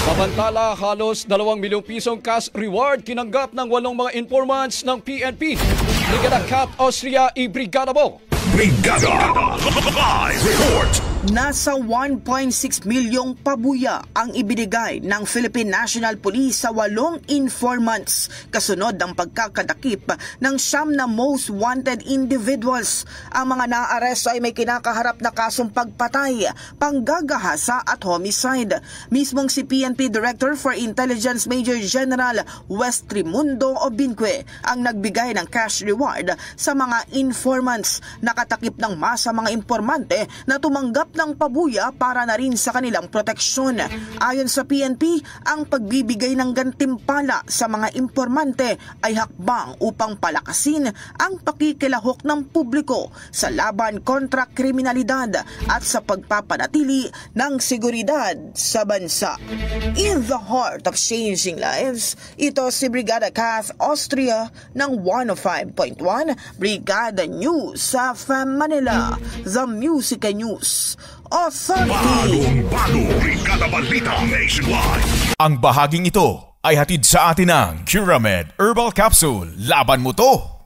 Samantala, halos 2 milyong pisong cash reward kinanggap ng 8 mga informants ng PNP. Brigada Cat Austria i-brigada mo. Brigada Live Report. Nasa 1.6 milyong pabuya ang ibinigay ng Philippine National Police sa 8 informants kasunod ng pagkakadakip ng 9 na most wanted individuals. Ang mga naaresto ay may kinakaharap na kasong pagpatay, panggagahasa at homicide. Mismong si PNP Director for Intelligence Major General West Trimundo Obinque ang nagbigay ng cash reward sa mga informants. Nakatakip ng masa mga informante na tumanggap ng pabuya para na rin sa kanilang proteksyon. Ayon sa PNP, ang pagbibigay ng gantimpala sa mga informante ay hakbang upang palakasin ang pakikilahok ng publiko sa laban kontra kriminalidad at sa pagpapanatili ng seguridad sa bansa. In the heart of changing lives, ito si Brigada Cat Austria ng 105.1 Brigada News sa Manila, The Music News Authority. Bagong Brigada Balita Nationwide. Ang bahaging ito ay hatid sa atin ng Curamed Herbal Capsule. Laban mo to!